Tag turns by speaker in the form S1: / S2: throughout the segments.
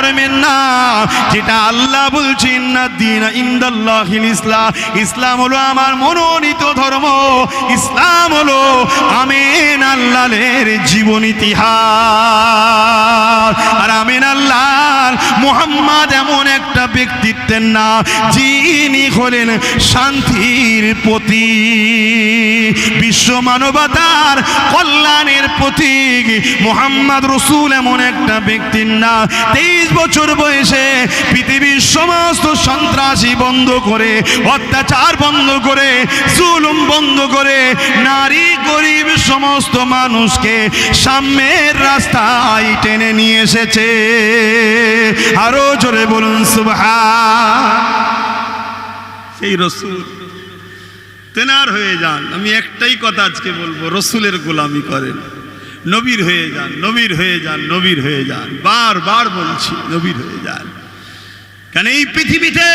S1: করবেন না, যেটা আল্লাহ বলছেন না দিন ইনদাল্লাহিল ইসলাম, ইসলাম হলো আমার মনোনীত ধর্ম, ইসলাম হলো আমিন আল্লাহর জীবন ইতিহাস। আর আমিন আল্লাহ মুহাম্মদ এমন একটা ব্যক্তিত্বের নাম যিনি হলেন শান্তির প্রতীক, বিশ্ব মানবতার কল্যাণের প্রতীক। মুহাম্মদ রসুল এমন একটা ব্যক্তির নাম 23 বছর বয়সে পৃথিবীর সমস্ত সন্ত্রাসী বন্ধ করে, অত্যাচার বন্ধ করে, জুলুম বন্ধ করে, নারী গরিব সমস্ত মানুষকে সাম্যের রাস্তায় টেনে নিয়ে এসেছে। আরো জোরে বলুন সুবহান। সেই রসুল তেনার হয়ে যান। আমি একটাই কথা আজকে বলবো, রসুলের গোলামি করেন, নবীর হয়ে যান, নবীর হয়ে যান, নবীর হয়ে যান। বারবার বলছি নবীর হয়ে যান। কারণ এই পৃথিবীতে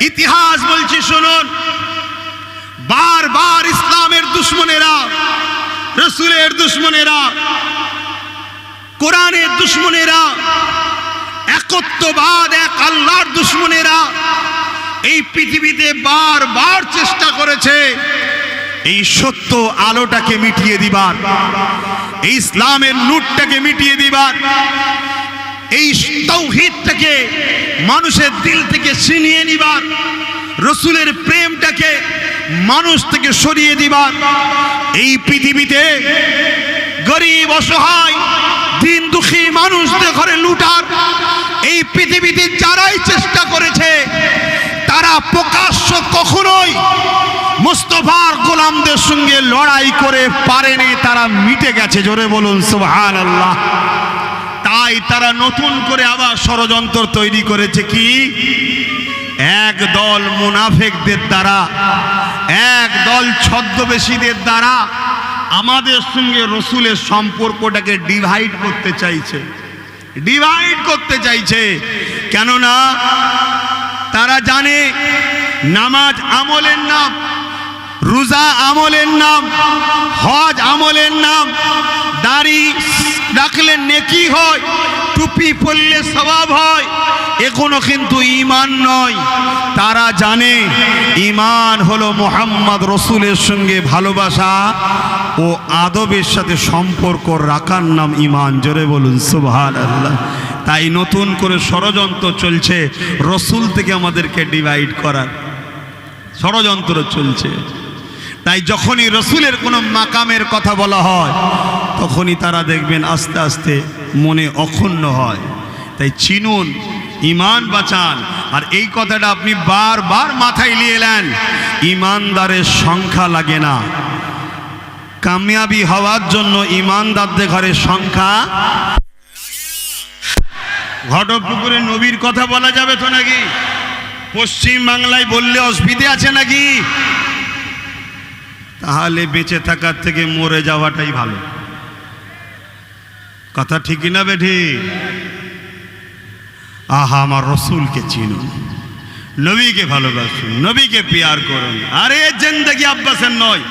S1: ইতিহাস বলছি শুনুন, বারবার ইসলামের দুশ্মনেরা, রসুলের দুশ্মনেরা, কোরআনের দুশ্মনেরা, একত্ববাদ এক আল্লাহর দুশ্মনেরা এই পৃথিবীতে বারবার চেষ্টা করেছে এই সত্য আলোটাকে মিটিয়ে দিবার, এই ইসলামের নূরটাকে মিটিয়ে দিবার, এই তাওহীদটাকে মানুষের দিল থেকে ছিনিয়ে নিবার, রসুলের প্রেমটাকে মানুষ থেকে সরিয়ে দিবার। এই পৃথিবীতে গরিব অসহায় দিন দুঃখী মানুষদের ঘরে লুটার এই পৃথিবীতে যারাই চেষ্টা করেছে তারা প্রকাশ্য কখনোই মুস্তাফার গোলামদের সঙ্গে লড়াই করে পারেনি, তারা মিটে গেছে। জোরে বলুন সুবহানাল্লাহ। তাই তারা নতুন করে আবার ষড়যন্ত্র তৈরি করেছে। কি? এক দল মুনাফিকদের দ্বারা, এক দল ছদ্মবেশীদের দ্বারা আমাদের সঙ্গে রসুলের সম্পর্কটাকে ডিভাইড করতে চাইছে, ডিভাইড করতে চাইছে। কেননা তারা জানে নামাজ আমলের নাম, রোজা আমলের নাম, হজ আমলের নাম, দাড়ি রাখলে নেকি হয়, টুপি পরলে সওয়াব হয়, এগুলো কিন্তু ঈমান নয়। তারা জানে ঈমান হলো মুহাম্মদ রসুলের সঙ্গে ভালোবাসা ও আদবের সাথে সম্পর্ক রাখার নাম ঈমান। জোরে বলুন সুবহানাল্লাহ। তাই নতুন করে ষড়যন্ত্র চলছে রসুল থেকে আমাদেরকে ডিভাইড করার ষড়যন্ত্র চলছে। তাই যখনই রসুলের কোনো মাকামের কথা বলা হয় তখনই তারা দেখবেন আস্তে আস্তে মনে অক্ষুণ্ণ হয়। তাই চিনুন, ঈমান বাঁচান। আর এই কথাটা আপনি বারবার মাথায় নিয়ে এলেন, ঈমানদারের সংখ্যা লাগে না, কামিয়াবি হওয়ার জন্য ঈমানদারদের ঘরে সংখ্যা। ঘটকপুকুরে নবীর কথা বলা যাবে তো নাকি? পশ্চিম বাংলায় বললে অসুবিধে আছে নাকি? তাহলে বেঁচে থাকার থেকে মরে যাওয়াটাই ভালো। কথা ঠিক না বেঠি? আহা, আমার রসুলকে চিনুন, নবীকে ভালোবাসুন, নবীকে পিয়ার করুন। আরে জিন্দেগি আব্বাসের নয়,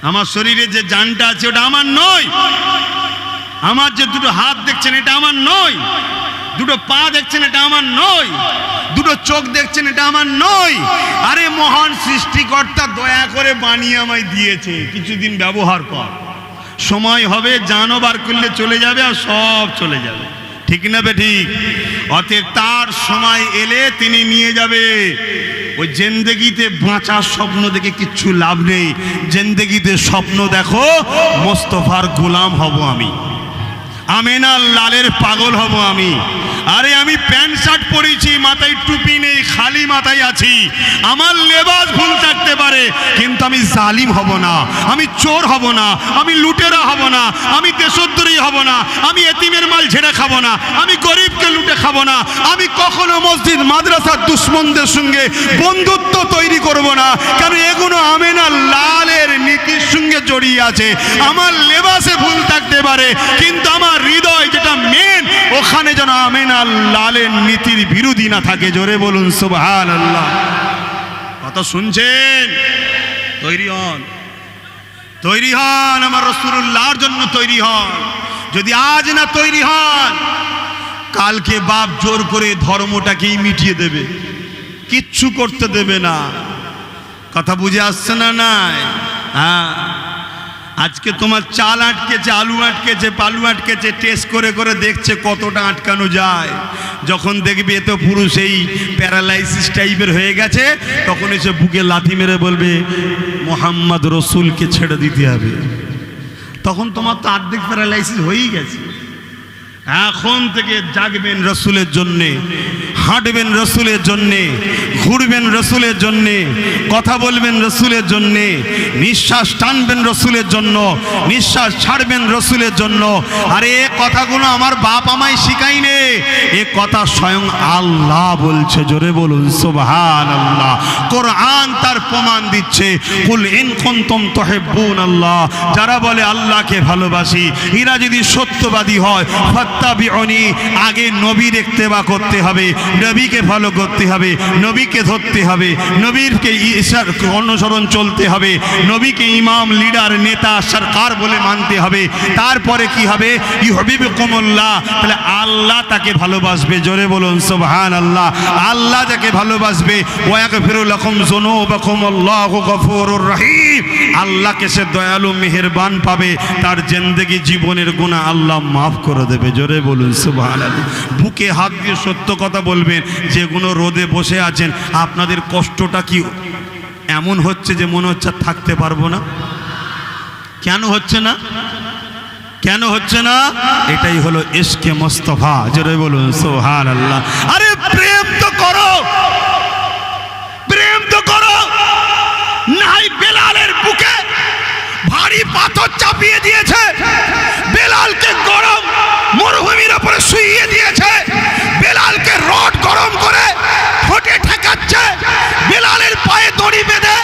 S1: আমার শরীরে যে জানটা আছে ওটা আমার নয়, আমার যে দুটো হাত দেখছেন এটা আমার নয়, দুটো পা দেখছেন এটা আমার নয়, দুটো চোখ দেখছেন এটা আমার নয়। আরে মহান সৃষ্টিকর্তা দয়া করে বানিয়ে আমায় দিয়েছে, কিছুদিন ব্যবহার কর, সময় হবে জানও বার করলে চলে যাবে আর সব চলে যাবে। ঠিক না বেঠিক? অতএব তার সময় এলে তিনি নিয়ে যাবে। ওই জিন্দেগিতে বাঁচার স্বপ্ন দেখে কিচ্ছু লাভ নেই। জিন্দেগিতে স্বপ্ন দেখো মোস্তফার গোলাম হব আমি, আমেনার লালের পাগল হব আমি। আরে আমি প্যান্ট শার্ট পরেছি, মাথায় টুপি নেই, খালি মাথায় আছি, আমার লেবাস ভুল থাকতে পারে, কিন্তু আমি জালিম হব না, আমি চোর হব না, আমি লুটেরা হব না, আমি দেশদ্রোহী হব না, আমি এতিমের মাল ঝেড়ে খাবো না, আমি গরিবকে লুটে খাবো না, আমি কখনো মসজিদ মাদ্রাসার দুশ্মনদের সঙ্গে বন্ধুত্ব তৈরি করব না। কারণ এগুলো আমেনার লালের নীতির সঙ্গে জড়িয়ে আছে। আমার লেবাসে ভুল থাকতে পারে, কিন্তু আমার হৃদয় যেটা মেন, ওখানে যেন আমেনার লালের নীতির বিরোধী না থাকে। জোরে বলুন সুবহানাল্লাহ। কথা শুনছেন? তৈরি হন, তৈরি হন, আমার রাসূলুল্লাহর জন্য তৈরি হন। যদি আজ না তৈরি হন, কালকে বাপ জোর করে ধর্মটাকেই মিটিয়ে দেবে, কিচ্ছু করতে দেবে না। কথা বুঝে আসছে না? নাই? হ্যাঁ, আজকে তোমার চাল আটকেছে, আলু আটকেছে, পালু আটকেছে, টেস্ট করে করে দেখছে কতটা আটকানো যায়। যখন দেখবে এ তো পুরো সেই প্যারালাইসিস টাইপের হয়ে গেছে, তখন এসে বুকে লাথি মেরে বলবে মোহাম্মদ রসুলকে ছেড়ে দিতে হবে। তখন তোমার তো অর্ধেক প্যারালাইসিস হয়েই গেছে। এখন থেকে জাগবেন রসুলের জন্যে, হাঁটবেন রসুলের জন্যে, ঘুরবেন রসুলের জন্যে, কথা বলবেন রসুলের জন্যে, নিঃশ্বাস টানবেন রসুলের জন্য, নিঃশ্বাস ছাড়বেন রসুলের জন্য। আরে এ কথাগুলো আমার বাপ আমায় শিখাইনে, এ কথা স্বয়ং আল্লাহ বলছে। জোরে বলুন সুবহানাল্লাহ। কোরআন তার প্রমাণ দিচ্ছে। কুল ইন কুনতুম তুহিব্বুনাল্লাহ, যারা বলে আল্লাহকে ভালোবাসি, এরা যদি সত্যবাদী হয়, ফাত্তাবিউনি, আগে নবীর ইত্তেবা করতে হবে, নবীকে ফলো করতে হবে, নবীকে ধরতে হবে, নবীরকে অনুসরণ চলতে হবে, নবীকে ইমাম, লিডার, নেতা, সরকার বলে মানতে হবে। তারপরে কি হবে? ইউহিব্বুকুমুল্লাহ, তাহলে আল্লাহ তাকে ভালোবাসবে। জোরে বলুন সুবহানাল্লাহ। আল্লাহ যাকে ভালোবাসবে, ওয়া ইয়াগফিরু লাকুম যুনুবাকুম, আল্লাহু গফুরুর রহিম, আল্লাহকে সে দয়ালু মেহেরবান পাবে, তার জিন্দেগি জীবনের গুনাহ আল্লাহ মাফ করে দেবে। জোরে বলুন সুবহানাল্লাহ। বুকে হাত দিয়ে সত্য কথা বলবেন। যেগুলো রোদে বসে আছেন, আপনাদের কষ্টটা কি এমন হচ্ছে যে মনে হচ্ছে থাকতে পারবো না? কেন হচ্ছে না? কেন হচ্ছে না? এটাই হলো ইশকে মুস্তাফা। জোরে বলুন সুবহানাল্লাহ। আরে প্রেম তো করো, প্রেম তো করো। নাই বেলালের বুকে ভারী পাথর চাপিয়ে দিয়েছে, বেলালকে গরম মরুভূমির উপরে শুইয়ে দিয়েছে, বেলালকে রড গরম করে ঠোঁটে ঠেকাচ্ছে, বেলালের পায়ে দড়ি বেঁধে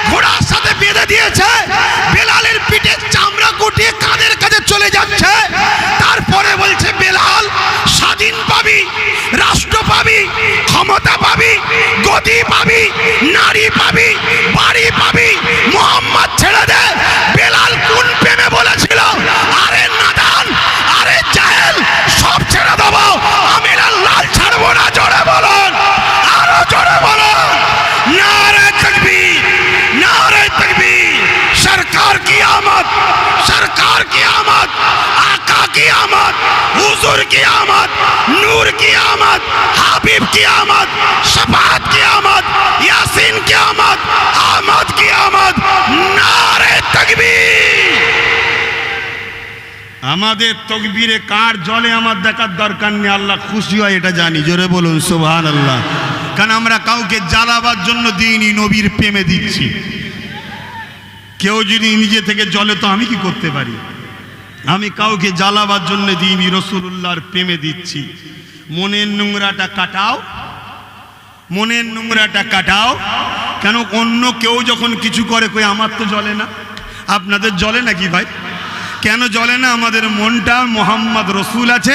S1: ঘোড়ার সাথে বেঁধে দিয়েছে, বেলালের পিঠের চামড়া গুটিয়ে কাঁধের কাছে চলে যাচ্ছে। তারপরে বলছে বেলাল স্বাধীন পাবি, রাষ্ট্র পাবি, ক্ষমতা পাবি, গদি পাবি, নারী পাবি, বাড়ি পাবি, মোহাম্মদ ছেড়ে দে। বেলাল কোন প্রেমে বলেছিল? আরে নাদান, আরে জাহেল, সব ছেড়ে দেবো, আমি লাল ছাড়বো না। জোরে বলুন, আরো জোরে বলুন, নারে তাকবীর, নারে তাকবীর। সরকার কি আমত, সরকার কি আমত, আকা কি আমত, হুজুর কি আমত, নূর কি আমত, হাবিব কি আমত, শফাত কি আমত, ইয়াসিন কি আমত, আহমদ কি আমত। নারে তাকবীর। আমাদের তকবীরে কার জলে আমার দেখার দরকার নেই, আল্লাহ খুশি হয় এটা জানি। জোরে বলুন সুবহানাল্লাহ। কারণ আমরা কাউকে জ্বালাবার জন্য দিইনি, নবীর প্রেমে দিচ্ছি। কেউ যদি নিজে থেকে জ্বলে তো আমি কি করতে পারি? আমি কাউকে জ্বালাবার জন্য দিইনি, রাসূলুল্লাহর প্রেমে দিচ্ছি। মনের নোংরাটা কাটাও, মনের নোংরাটা কাটাও। কেন অন্য কেউ যখন কিছু করে কই আমার তো জ্বলে না, আপনাদের জ্বলে নাকি ভাই? কেন জ্বলে না? আমাদের মনটা মোহাম্মদ রসুল আছে,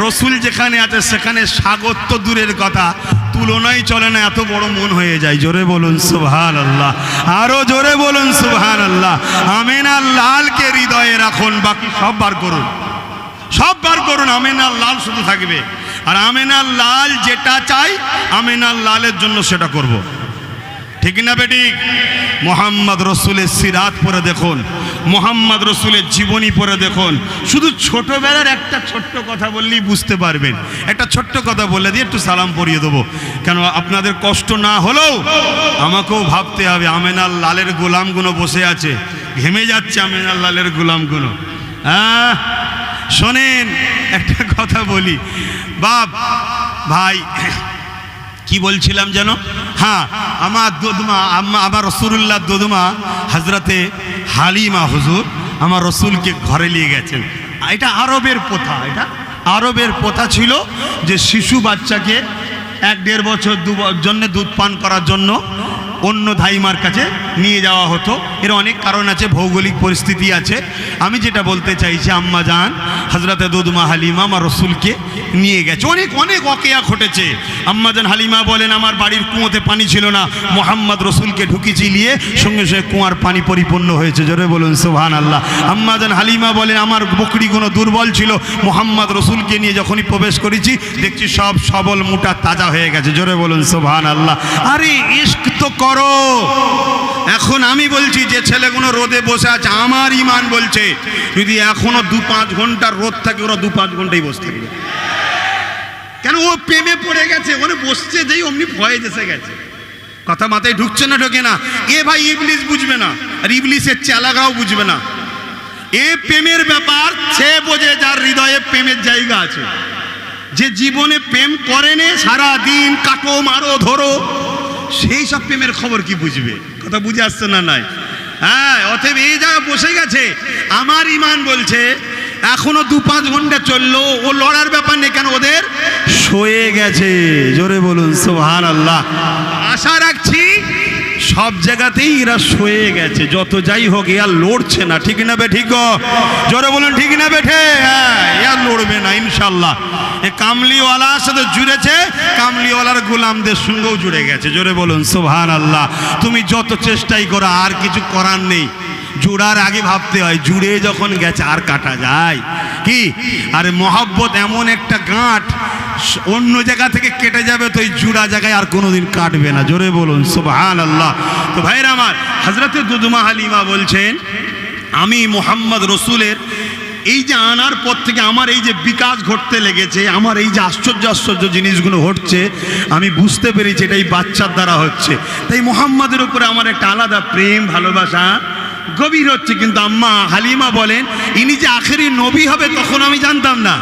S1: রসুল যেখানে আছে সেখানে স্বাগত তো দূরের কথা, তুলনাই চলে না, এত বড় মন হয়ে যায়। জোরে বলুন সুবহানাল্লাহ, আরো জোরে বলুন সুবহানাল্লাহ। আমিনার লালকে হৃদয়ে রাখুন, বাকি সব বার করুন, সব বার করুন। আমিনার লাল শুধু থাকবে, আর আমিনার লাল যেটা চাই আমিনার লালের জন্য সেটা করব। ঠিক না বেঠিক? মোহাম্মদ রসুলের সিরাত পড়ে দেখুন, মোহাম্মদ রসুলের জীবনী পড়ে দেখুন। শুধু ছোটবেলার একটা ছোট্ট কথা বললেই বুঝতে পারবেন। একটা ছোট্ট কথা বলে দিয়ে একটু সালাম পরিয়ে দেবো, কেন আপনাদের কষ্ট না হলেও আমাকেও ভাবতে হবে। আমিনার লালের গোলামগুলো বসে আছে, ঘেমে যাচ্ছে আমিনার লালের গোলামগুলো। শোনেন একটা কথা বলি বাপ ভাই, কি বলছিলাম যেন? হ্যাঁ, আমার দোদমা, আমার রসুল্লাহ দোদমা হজরতে হালিমা হুজুর আমার রসুলকে ঘরে নিয়ে গেছেন। এটা আরবের প্রথা, এটা আরবের প্রথা ছিল যে শিশু বাচ্চাকে 1-1.5 বছর জন্য দুধ পান করার জন্য অন্য ধাইমার কাছে নিয়ে যাওয়া হতো। এর অনেক কারণ আছে, ভৌগোলিক পরিস্থিতি আছে। আমি যেটা বলতে চাইছি, আম্মা জান হযরতে দুধমা হালিমা আমার রসুলকে নিয়ে গেছে। অনেক অনেক ওয়াকিয়া ঘটেছে। আম্মা জান হালিমা বলেন, আমার বাড়ির কুয়োতে পানি ছিল না, মুহাম্মদ রসুলকে ঢুকিয়ে নিয়ে সঙ্গে সঙ্গে কুয়ার পানি পরিপূর্ণ হয়েছে। জোরে বলুন সুবহানাল্লাহ। আম্মা জান হালিমা বলেন, আমার বকরিগুলো দুর্বল ছিল, মুহাম্মদ রসুলকে নিয়ে যখনই প্রবেশ করেছি দেখছি সব সবল মোটা তাজা হয়ে গেছে। জোরে বলুন সুবহানাল্লাহ। আরে ইশক তো করো। এখন আমি বলছি যে ছেলেগুলো রোদে বসে আছে, আমার ইমান বলছে যদি এখনো 2-5 ঘন্টার রোদ থাকে, ওরা 2-5 ঘন্টাই বসে থাকবে। কেন? ও প্রেমে পড়ে গেছে, ওখানে বসছে যেই অমনি ভয়ে এসে গেছে। কথা মাথায় ঢুকছে না? ঢোকে না। এ ভাই ইবলিস বুঝবে না, আর ইবলিসের চেলাগাও বুঝবে না। এ প্রেমের ব্যাপার সে বোঝে যার হৃদয়ে প্রেমের জায়গা আছে। যে জীবনে প্রেম করেনি, সারা দিন কাটো মারো ধরো, সেই সব প্রেমের খবর কি বুঝবে? কথা বুঝে আসছে না? নাই। হ্যাঁ, অতএব এই জায়গায় বসে গেছে। আমার ইমান বলছে এখনো 2-5 ঘন্টা চললো, ও লড়ার ব্যাপার নেই। কেন? ওদের শুয়ে গেছে। জোরে বলুন সুবহানাল্লাহ। আশা রাখছি সব জায়গাতেই এরা শুয়ে গেছে। যত যাই হোক, এরা লড়ছে না। ঠিক না বে ঠিক? জোরে বলুন ঠিক না বেঠে? হ্যাঁ, এরা লড়বে না ইনশাল্লাহ। এ কামলিওয়ালার সাথে জুড়েছে, কামলিওয়ালার গোলামদের সঙ্গেও জুড়ে গেছে। জোরে বলুন সুবহানাল্লাহ। তুমি যত চেষ্টাই করো, আর কিছু করার নেই। জুড়ার আগে ভাবতে হয়, জুড়ে যখন গেছে আর কাটা যায় কি? আরে মহব্বত এমন একটা গাঁট, অন্য জায়গা থেকে কেটে যাবে তো এই জুড়া জায়গায় আর কোনোদিন কাটবে না। জোরে বলুন সুবহানাল্লাহ। তো ভাইরা আমার, হযরতে দুধমা হালিমা বলছেন, আমি মুহাম্মদ রসুলের এই যে আনার পর থেকে আমার এই যে বিকাশ ঘটতে লেগেছে, আমার এই যে আশ্চর্য আশ্চর্য জিনিসগুলো ঘটছে, আমি বুঝতে পেরেছি এটা এই বাচ্চার দ্বারা হচ্ছে। তাই মুহাম্মাদের উপরে আমার একটা আলাদা প্রেম ভালোবাসা গভীর হচ্ছে। কিন্তু আম্মা হালিমা বলেন, ইনি যে আখেরি নবী হবে তখন আমি জানতাম না,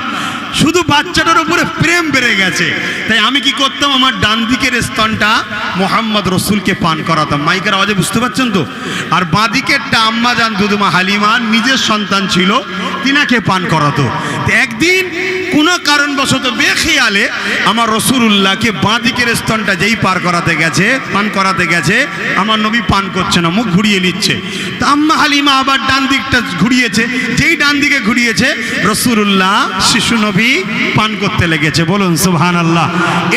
S1: শুধু বাচ্চাটার উপরে প্রেম বেড়ে গেছে। তাই আমি কি করতাম, আমার ডান দিকের স্তনটা মুহাম্মদ রসুলকে পান করাতাম। মাইকের আওয়াজে বুঝতে পারছেন তো? আর বাঁ দিকেরটা আম্মা জান দুধমা হালিমার নিজের সন্তান ছিল, তিনাকে পান করাতো। একদিন কোনো কারণবশত বেখেয়ালে আমার রসুলুল্লাহকে বাঁ দিকের স্তনটা যেই পান করাতে গেছে, আমার নবী পান করছে না, মুখ ঘুরিয়ে নিচ্ছে। তা আম্মা হালিমা আবার ডান দিকটা ঘুরিয়েছে, যেই ডান দিকে ঘুরিয়েছে রসুলুল্লাহ শিশু নবী পান করতে লেগেছে। বলুন সুবহানাল্লাহ।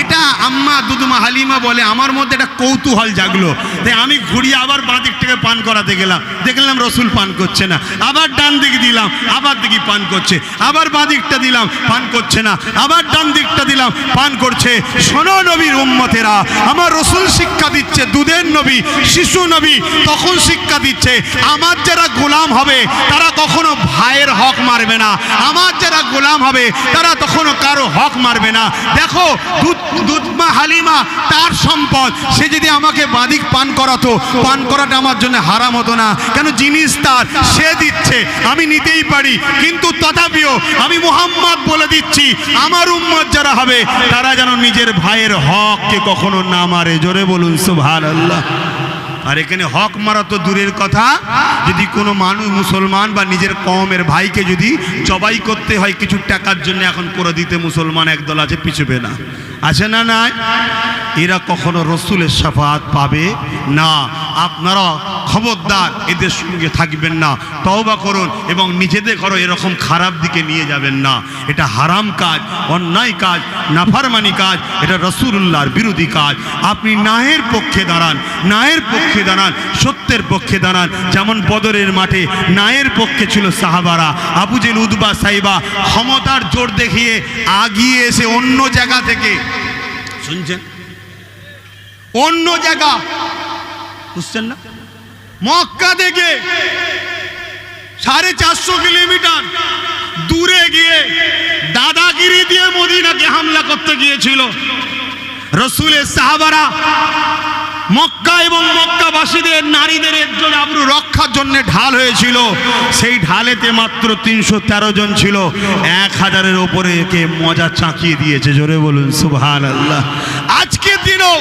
S1: এটা আম্মা দুধমা হালিমা বলে, আমার মধ্যে একটা কৌতূহল জাগলো। তাই আমি ঘুরিয়ে আবার বাঁ দিকটাকে পান করাতে গেলাম, দেখলাম রসুল পান করছে না। আবার ডান দিক দিলাম, আবার দিকে পান করছে। আবার বাঁ দিকটা দিলাম, পান করছে না। আবার ডান দিকটা দিলাম, পান করছে। শোনো নবীর উম্মতেরা, আমার রসুল শিক্ষা দিচ্ছে, দুধের নবী, শিশু নবী, তখন শিক্ষা দিচ্ছে আমার যারা গোলাম হবে তারা কখনো ভাইয়ের হক মারবে না। আমার যারা গোলাম হবে তারা তখনও কারো হক মারবে না। দেখো দুধমা হালিমা তার সম্পদ, সে যদি আমাকে বাদিক পান করাতো, পান করাটা আমার জন্য হারাম হতো না। কেন? জিনিস তার, সে দিচ্ছে, আমি নিতেই পারি। কিন্তু তথাপিও আমি মুহাম্মদ বলে দিচ্ছি, আমার উম্মত যারা হবে তারা যেন নিজের ভাইয়ের হককে কখনো না মারে। জোরে বলুন সুবহানাল্লাহ। আর এখানে হক মারা তো দূরের কথা, যদি কোনো মানুষ মুসলমান বা নিজের কওমের ভাইকে যদি জবাই করতে হয় কিছু টাকার জন্য, এখন করে দিতে মুসলমান একদল আছে, পিছুবে না। আছে না? নাই। এরা কখনো রসুলের শাফাআত পাবে না। আপনারা খবরদার এদের সঙ্গে থাকবেন না, তওবা করুন এবং নিজেদের ঘরে এরকম খারাপ দিকে নিয়ে যাবেন না। এটা হারাম কাজ, অন্যায় কাজ, নাফরমানি কাজ, এটা রাসূলুল্লাহর বিরোধী কাজ। আপনি ন্যায়ের পক্ষে দাঁড়ান, ন্যায়ের পক্ষে দাঁড়ান, সত্যের পক্ষে দাঁড়ান। যেমন বদরের মাঠে ন্যায়ের পক্ষে ছিল সাহাবারা, আবু জেল, উতবা, সাইবা ক্ষমতার জোর দেখিয়ে আগিয়ে এসে অন্য জায়গা থেকে, শুনছেন, অন্য জায়গা, বুঝছেন না, মক্কা থেকে 450 কিলোমিটার দূরে গিয়ে দাদাগিরি দিয়ে মদিনাকে হামলা করতে গিয়েছিল। রসুলের সাহাবারা মক্কা এবং মক্কাবাসীদের নারীদের ইজ্জত আবরু রক্ষার জন্য ঢাল হয়েছিল। সেই ঢালেতে মাত্র 313 জন ছিল, 1000-এর উপরে একে মজা চাকিয়ে দিয়েছে। জোরে বলুন সুবহানাল্লাহ। আজকের দিনও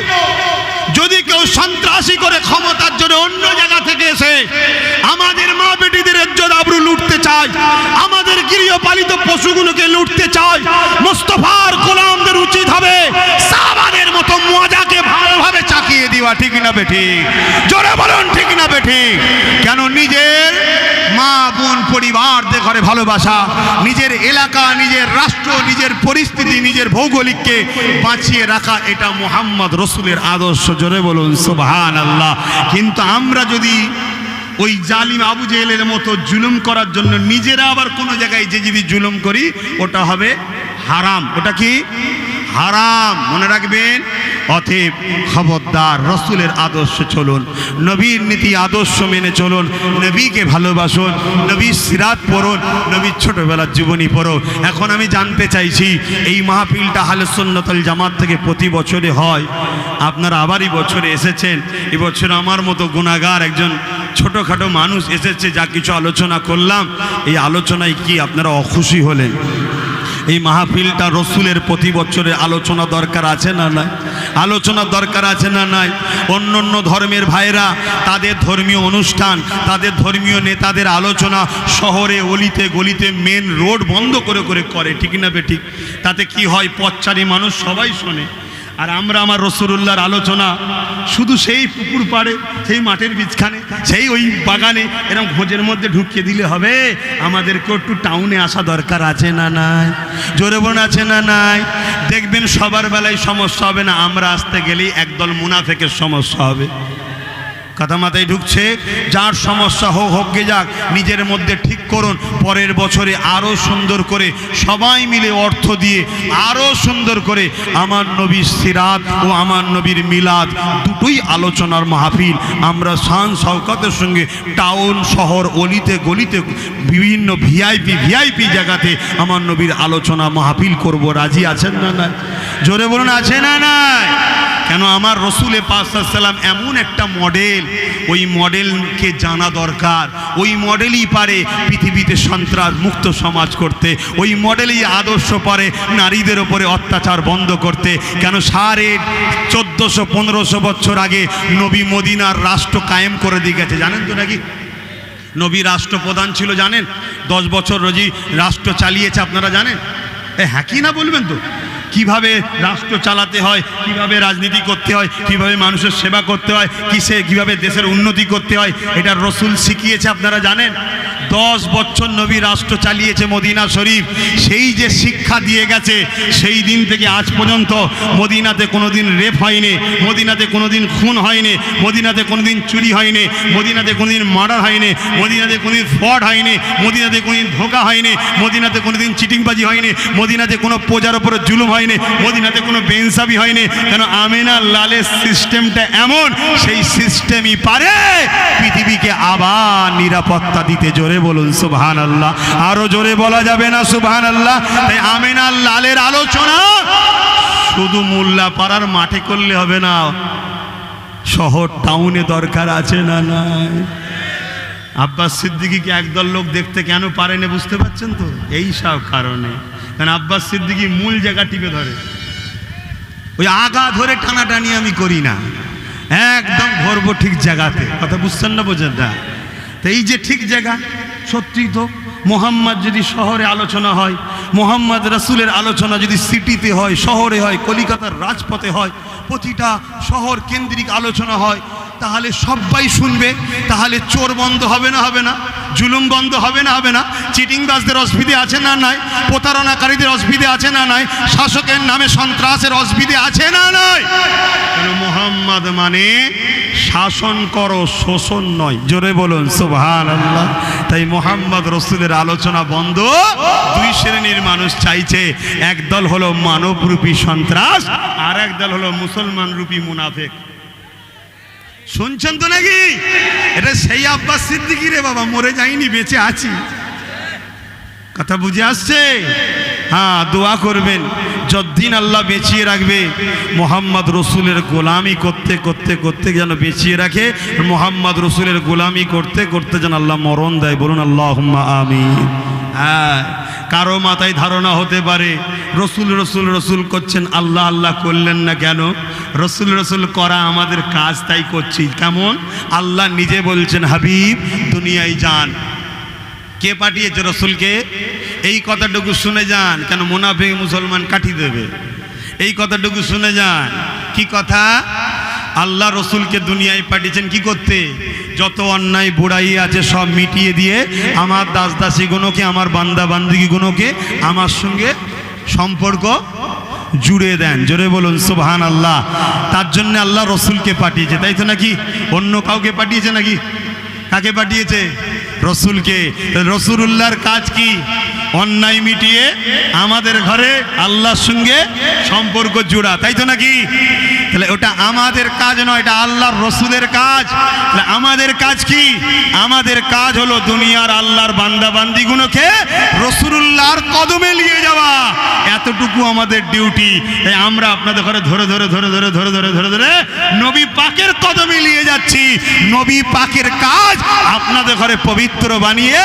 S1: যদি কেউ সন্ত্রাসী করে ক্ষমতার জন্য অন্য জায়গা থেকে এসে আমাদের মা বেটিদের ইজ্জত আবরু লুটতে চায়, আমাদের গৃহপালিত পশুগুলোকে লুটতে চায়, মুস্তাফার গোলামদের উচিত হবে সাহাবাদের মতো মজাকে ভালোভাবে চাকিয়ে দিও। দেওয়া, ঠিক না বেঠিক? জোরে বলুন ঠিক না বেঠিক? কেন নিজের মা বোন পরিবার দেখে ভালোবাসা, নিজের এলাকা, নিজের রাষ্ট্র, নিজের পরিস্থিতি, নিজের ভৌগোলিককে বাঁচিয়ে রাখা, এটা মুহাম্মদ রসুলের আদর্শ। জোরে বলুন সুবহানাল্লাহ। কিন্তু আমরা যদি ওই জালিম আবু জেহেলের মতো জুলুম করার জন্য নিজেরা আবার কোনো জায়গায় যে যদি জুলুম করি, ওটা হবে হারাম। ওটা কি? হারাম। মনে রাখবেন। অতএব খবরদার, রসুলের আদর্শ চলুন, নবীর নীতি আদর্শ মেনে চলুন, নবীকে ভালোবাসুন, নবীর সিরাত পড়ুন, নবীর ছোটবেলার জীবনী পড়ো। এখন আমি জানতে চাইছি, এই মাহফিলটা আহলে সুন্নাত ওয়াল জামাত থেকে প্রতি বছরে হয়, আপনারা আবারই বছরে এসেছেন। এবছর আমার মতো গুনাহগার একজন ছোটোখাটো মানুষ এসেছে, যা কিছু আলোচনা করলাম, এই আলোচনায় কি আপনারা অখুশি হলেন? এই মাহফিলটা রসুলের প্রতি বছরে আলোচনা দরকার আছে না নাই? আলোচনা দরকার আছে না নাই? অন্য অন্য ধর্মের ভাইরা তাদের ধর্মীয় অনুষ্ঠান, তাদের ধর্মীয় নেতাদের আলোচনা শহরে অলিতে গলিতে মেন রোড বন্ধ করে করে করে, ঠিক না বেঠিক? তাতে কি হয়? পথচারী মানুষ সবাই শোনে। আর আমরা আমার রসুলুল্লাহর আলোচনা শুধু সেই পুকুর পাড়ে, সেই মাঠের বীজখানে, সেই ওই বাগানে এরকম খোঁজের মধ্যে ঢুকিয়ে দিলে হবে? আমাদেরকে একটু টাউনে আসা দরকার আছে না নাই? জোরে বোন আছে না নাই? দেখবেন সবার বেলায় সমস্যা হবে না, আমরা আসতে গেলেই একদল মুনাফেকের সমস্যা হবে। কথা মাথায় ঢুকছে? যার সমস্যা হোক হোক গে যাক, নিজের মধ্যে ঠিক করুন, পরের বছরে আরও সুন্দর করে সবাই মিলে অর্থ দিয়ে আরও সুন্দর করে আমার নবীর সিরাত ও আমার নবীর মিলাদ দুটোই আলোচনার মাহফিল আমরা শান শওকতের সঙ্গে টাউন শহর অলিতে গলিতে বিভিন্ন ভিআইপি জায়গাতে আমার নবীর আলোচনা মাহফিল করব। রাজি আছেন না নাই? জোরে বলুন আছে না নাই? কেন আমার রসুলে পাক সাল্লাল্লাহু আলাইহি ওয়াসাল্লাম এমন একটা মডেল, ওই মডেলকে জানা দরকার। ওই মডেলই পারে পৃথিবীতে সন্ত্রাস মুক্ত সমাজ করতে, ওই মডেলই আদর্শ পারে নারীদের ওপরে অত্যাচার বন্ধ করতে। কেন 1400-1500 বছর আগে নবী মদিনার রাষ্ট্র কায়েম করে দিয়ে গেছে, জানেন তো নাকি? নবী রাষ্ট্রপ্রধান ছিল জানেন? 10 বছর রোজি রাষ্ট্র চালিয়েছে, আপনারা জানেন? হ্যাঁ কি না বলবেন তো? কিভাবে রাষ্ট্র চালাতে হয়, কিভাবে রাজনীতি করতে হয়, কিভাবে মানুষের সেবা করতে হয়, কিভাবে দেশের উন্নতি করতে হয়, এটা রসুল শিখিয়েছে, আপনারা জানেন? 10 বছর নবী রাষ্ট্র চালিয়েছে মদিনা শরীফ। সেই যে শিক্ষা দিয়ে গেছে, সেই দিন থেকে আজ পর্যন্ত মদিনাতে কোনোদিন রেপ হয়নি, মদিনাতে কোনোদিন খুন হয়নি, মদিনাতে কোনোদিন চুরি হয়নি, মদিনাতে কোনোদিন মার্ডার হয়নি, মদিনাতে কোনোদিন ফ্রড হয়নি, মদিনাতে কোনোদিন ধোঁকা হয়নি, মদিনাতে কোনোদিন চিটিংবাজি হয়নি, মদিনাতে কোনো প্রজার ওপরে জুলুম হয়নি, মদিনাতে কোনো বেইনসাফি হয়নি। কেন আমিনা লালের সিস্টেমটা এমন, সেই সিস্টেমই পারে পৃথিবীকে আবার নিরাপত্তা দিতে। জোরে বলুন সুবহানাল্লাহ। আরো জোরে বলা যাবে না সুবহানাল্লাহ? তাই আমিনা লালের আলোচনা শুধু মোল্লা পাড়ার মাঠে করলে হবে না, শহর টাউনে দরকার আছে না নাই? আব্বাস সিদ্দিকীকে একদল লোক দেখতে কেন পারে না বুঝতে পারছেন তো? এই সব কারণে। কারণ আব্বাস সিদ্দিকী মূল জায়গা টিপে ধরে, ওই আগা ধরে টানাটানি আমি করি না, একদম ধরবো ঠিক জায়গাতে। কথা বুঝছেন না? বোঝেন না? তো এই যে ঠিক জায়গা, সত্যি তো মোহাম্মদ যদি শহরে আলোচনা হয়, মোহাম্মদ রাসূলের আলোচনা যদি সিটিতে হয়, শহরে হয়, কলিকাতার রাজপথে হয়, প্রতিটা শহর কেন্দ্রিক আলোচনা হয়, তাহলে সবাই শুনবে। তাহলে চোর বন্ধ হবে না? হবে না? জুলুম বন্ধ হবে না? হবে না? চিটিংবাজদের অসুবিধে আছে না নাই? প্রতারণাকারীদের অসুবিধে আছে না নাই? শাসকের নামে সন্ত্রাসের অসুবিধে আছে না নাই? কারণ মুহাম্মদ মানে শাসন করো, শোষণ নয়। জোরে বলুন সুবহানাল্লাহ। তাই মুহাম্মদ রসুলের আলোচনা বন্ধ দুই শ্রেণীর মানুষ চাইছে। একদল হলো মানবরূপী সন্ত্রাস, আর একদল হলো মুসলমান রূপী মুনাফেক। শুনছেন তো নাকি? এটা সেই আব্বাস সিদ্দিকী রে বাবা, মরে যাইনি, বেঁচে আছি। কথা বুঝে আসছে? হ্যাঁ, দোয়া করবেন যতদিন আল্লাহ বেঁচিয়ে রাখবে, মোহাম্মদ রসুলের গোলামি করতে করতে করতে যেন বেঁচিয়ে রাখে, মোহাম্মদ রসুলের গোলামি করতে করতে যেন আল্লাহ মরণ দেয়। বলুন আল্লাহুম্মা আমিন। হ্যাঁ, কারো মাথায় ধারণা হতে পারে রসুল রসুল রসুল করছেন, আল্লাহ আল্লাহ করলেন না কেন? রসুল রসুল করা আমাদের কাজ, তাই করছি। কেমন? আল্লাহ নিজে বলছেন হাবিব দুনিয়ায় যান। কে পাঠিয়েছে রসুলকে? এই কথাটুকু শুনে যান, কেন মুনাফিক মুসলমান কাটি দেবে। এই কথাটুকু শুনে যান। কি কথা? আল্লাহ রসুলকে দুনিয়ায় পাঠিয়েছেন কি করতে? যত অন্যায় বুড়াই আছে সব মিটিয়ে দিয়ে আমার দাস দাসীগুলোকে, আমার বান্দা বান্দিগুলোকে আমার সঙ্গে সম্পর্ক জুড়ে দেন। জোরে বলুন সুবহানাল্লাহ। তার জন্য আল্লাহ রসুলকে পাঠিয়েছে, তাই তো নাকি? অন্য কাউকে পাঠিয়েছে নাকি? কাকে পাঠিয়েছে? রসুলকে। রসুলুল্লাহর কাজ কি? অন্যায় মিটিয়ে আমাদের ঘরে আল্লাহর সঙ্গে সম্পর্ক জোড়া, তাই তো নাকি? তাহলে ওটা আমাদের কাজ নয়, এটা আল্লাহর রসুলের কাজ। তাহলে আমাদের কাজ কি? আমাদের কাজ হলো দুনিয়ার আল্লাহর বান্দা বান্দিগুলোকে রসুলুল্লাহর কদমে নিয়ে যাওয়া, এতটুকু আমাদের ডিউটি। তাই আমরা আপনাদের ঘরে ধরে ধরে ধরে ধরে ধরে ধরে ধরে ধরে নবী পাকের কদমে নিয়ে যাচ্ছি। নবী পাকের কাজ আপনাদের ঘরে পবিত্র বানিয়ে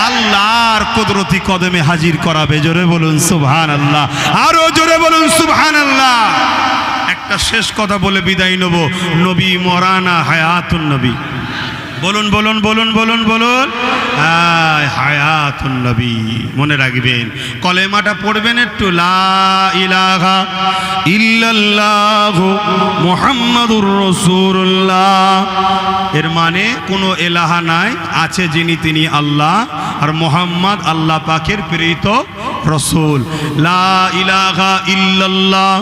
S1: আল্লাহর কুদরতি কদমে হাজির করাবে। জোরে বলুন সুবহানাল্লাহ, আরো জোরে বলুন সুবহানাল্লাহ। একটা শেষ কথা বলে বিদায় নেব। নবী মরানা হায়াতুন নবী, বলুন বলুন বলুন বলুন বলুন, হায়াতুন নবী। মনে রাখবেন, কলেমাটা পড়বেন একটু, লা ইলাহা ইল্লাল্লাহু মুহাম্মাদুর রাসূলুল্লাহ। এর মানে কোনো এলাহা নাই, আছে যিনি তিনি আল্লাহ, আর মুহাম্মদ আল্লাহ পাকের প্রেরিত রসুল। লা ইলাহা ইল্লাল্লাহ,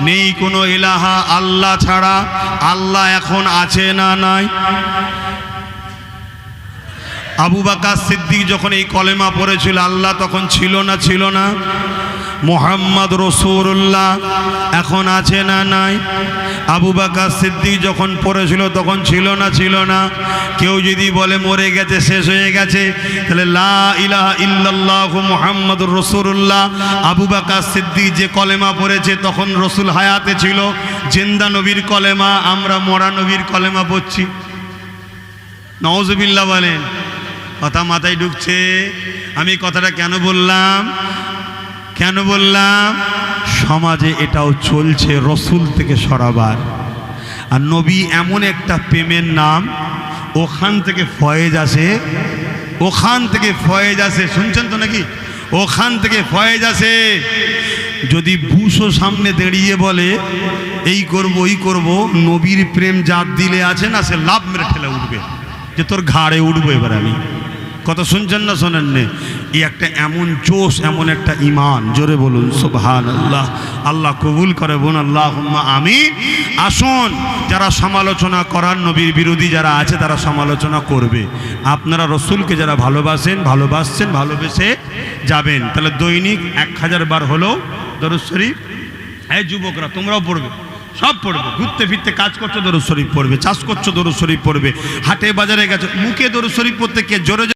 S1: নেই কোনো এলাহা আল্লাহ ছাড়া। আল্লাহ এখন আছে না নাই? আবু বকর সিদ্দিক যখন এই কলেমা পড়েছিল, আল্লাহ তখন ছিল না? ছিল না? মুহাম্মদ রাসূলুল্লাহ এখন আছে না নাই? আবু বকর সিদ্দিক যখন পড়েছিল তখন ছিল না? ছিল না? কেউ যদি বলে মরে গেছে, শেষ হয়ে গেছে, তাহলে লা ইলাহা ইল্লাল্লাহু মুহাম্মাদুর রাসূলুল্লাহ, আবু বকর সিদ্দিক যে কলেমা পড়েছে তখন রসুল হায়াতে ছিল, জিন্দা নবীর কলেমা। আমরা মরা নবীর কলেমা পড়ছি। নাউজুবিল্লাহ বলেন। কথা মাথায় ঢুকছে? আমি কথাটা কেন বললাম? কেন বললাম? সমাজে এটাও চলছে, রসুল থেকে সরাবার। আর নবী এমন একটা প্রেমের নাম, ওখান থেকে ফয়েজ আসে, ওখান থেকে ফয়েজ আসে। শুনছেন তো নাকি? ওখান থেকে ফয়েজ আসে। যদি বুশো সামনে দাঁড়িয়ে বলে এই করব ওই করব, নবীর প্রেম যার দিলে আছে না, সে লাভ মেরে ঠেলে উঠবে যে তোর ঘাড়ে উঠবো এবার আমি। কথা শুনছেন না শোনেন নে? এই একটা এমন জোশ, এমন একটা ঈমান। জোরে বলুন সুবহানাল্লাহ। আল্লাহ কবুল করে বোন, আল্লাহুম্মা আমিন। আসুন, যারা সমালোচনা করার, নবীর বিরোধী যারা আছে তারা সমালোচনা করবে। আপনারা রসুলকে যারা ভালোবাসেন, ভালোবাসছেন, ভালোবেসে যাবেন। তাহলে দৈনিক 1000 বার হলেও দরুদ শরীফ। এই যুবকরা তোমরাও পড়বে, সব পড়বে। ঘুরতে ফিরতে কাজ করছো দরুদ শরীফ পড়বে, চাষ করছো দরুদ শরীফ পড়বে, হাটে বাজারে গেছো মুখে দরুদ শরীফ পড়তে কে জোরে